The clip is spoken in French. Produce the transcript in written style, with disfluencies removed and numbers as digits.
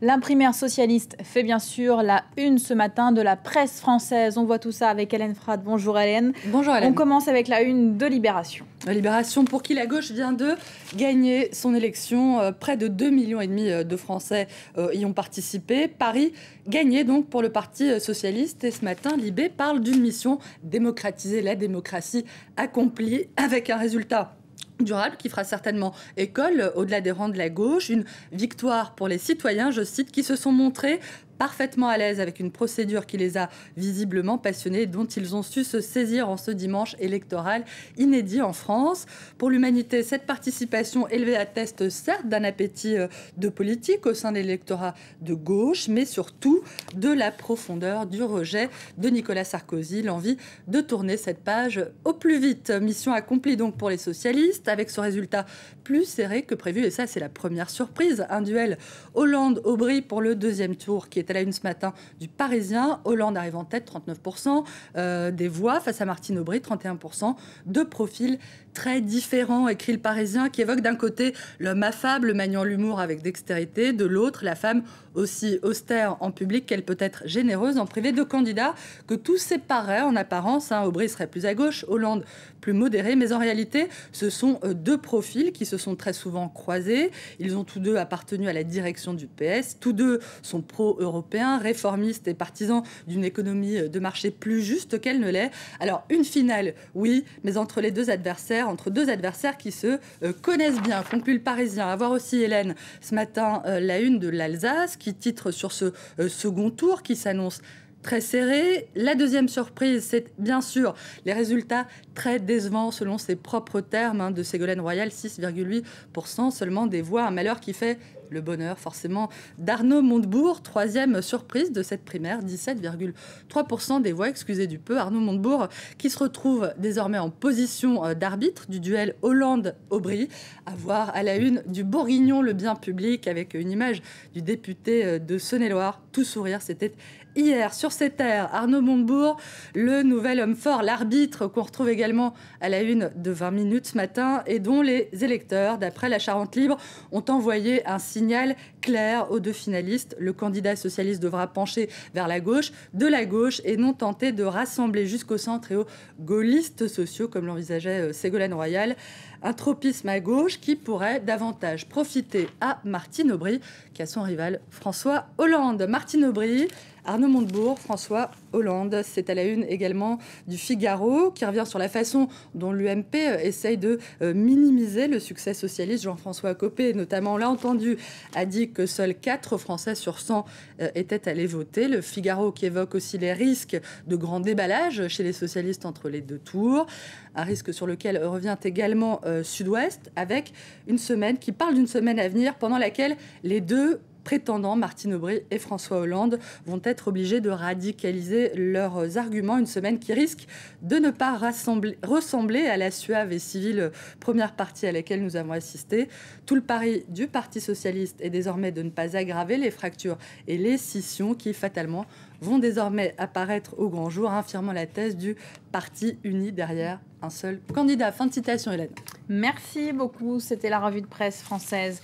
L'imprimaire socialiste fait bien sûr la une ce matin de la presse française. On voit tout ça avec Hélène Frade. Bonjour Hélène. Bonjour Hélène. On commence avec la une de Libération. Libération pour qui la gauche vient de gagner son élection. Près de 2,5 millions de Français y ont participé. Paris gagné donc pour le Parti socialiste. Et ce matin, Libé parle d'une mission: démocratiser la démocratie accomplie avec un résultat durable qui fera certainement école au-delà des rangs de la gauche. Une victoire pour les citoyens, je cite, qui se sont montrés parfaitement à l'aise avec une procédure qui les a visiblement passionnés, dont ils ont su se saisir en ce dimanche électoral inédit en France. Pour l'humanité, cette participation élevée atteste certes d'un appétit de politique au sein de l'électorat de gauche, mais surtout de la profondeur du rejet de Nicolas Sarkozy, l'envie de tourner cette page au plus vite. Mission accomplie donc pour les socialistes, avec ce résultat plus serré que prévu, et ça c'est la première surprise. Un duel Hollande-Aubry pour le deuxième tour qui est à la une ce matin du Parisien. Hollande arrive en tête, 39% des voix, face à Martine Aubry, 31%. Deux profils très différents, écrit le Parisien, qui évoque d'un côté l'homme affable, maniant l'humour avec dextérité, de l'autre la femme aussi austère en public qu'elle peut être généreuse en privé. Deux candidats que tout séparait en apparence. Aubry serait plus à gauche, Hollande plus modéré, mais en réalité ce sont deux profils qui se sont très souvent croisés. Ils ont tous deux appartenu à la direction du PS, tous deux sont pro-européens, réformistes et partisans d'une économie de marché plus juste qu'elle ne l'est. Alors une finale, oui, mais entre deux adversaires qui se connaissent bien, conclut le Parisien. À voir aussi, Hélène, ce matin, la une de l'Alsace qui titre sur ce second tour qui s'annonce très serré. La deuxième surprise, c'est bien sûr les résultats très décevants selon ses propres termes de Ségolène Royal, 6,8% seulement des voix. Un malheur qui fait le bonheur forcément d'Arnaud Montebourg. Troisième surprise de cette primaire, 17,3% des voix, excusez du peu. Arnaud Montebourg qui se retrouve désormais en position d'arbitre du duel Hollande-Aubry. À voir à la une du Bourguignon, le bien public, avec une image du député de Saône-et-Loire. Tout sourire, c'était hier. Sur ces terres, Arnaud Montebourg, le nouvel homme fort, l'arbitre qu'on retrouve également à la une de 20 minutes ce matin et dont les électeurs, d'après la Charente Libre, ont envoyé un signal clair aux deux finalistes. Le candidat socialiste devra pencher vers la gauche, de la gauche, et non tenter de rassembler jusqu'au centre et aux gaullistes sociaux, comme l'envisageait Ségolène Royal. Un tropisme à gauche qui pourrait davantage profiter à Martine Aubry qu'à son rival François Hollande. Martine Aubry, Arnaud Montebourg, François Hollande. C'est à la une également du Figaro qui revient sur la façon dont l'UMP essaye de minimiser le succès socialiste. Jean-François Copé, notamment, on l'a entendu, a dit que seuls 4 Français sur 100 étaient allés voter. Le Figaro qui évoque aussi les risques de grand déballage chez les socialistes entre les deux tours. Un risque sur lequel revient également Sud-Ouest, avec une semaine qui parle d'une semaine à venir pendant laquelle les deux prétendants, Martine Aubry et François Hollande, vont être obligés de radicaliser leurs arguments. Une semaine qui risque de ne pas ressembler à la suave et civile première partie à laquelle nous avons assisté. Tout le pari du Parti socialiste est désormais de ne pas aggraver les fractures et les scissions qui, fatalement, vont désormais apparaître au grand jour, affirmant la thèse du parti uni derrière un seul candidat. Fin de citation, Hélène. Merci beaucoup. C'était la revue de presse française.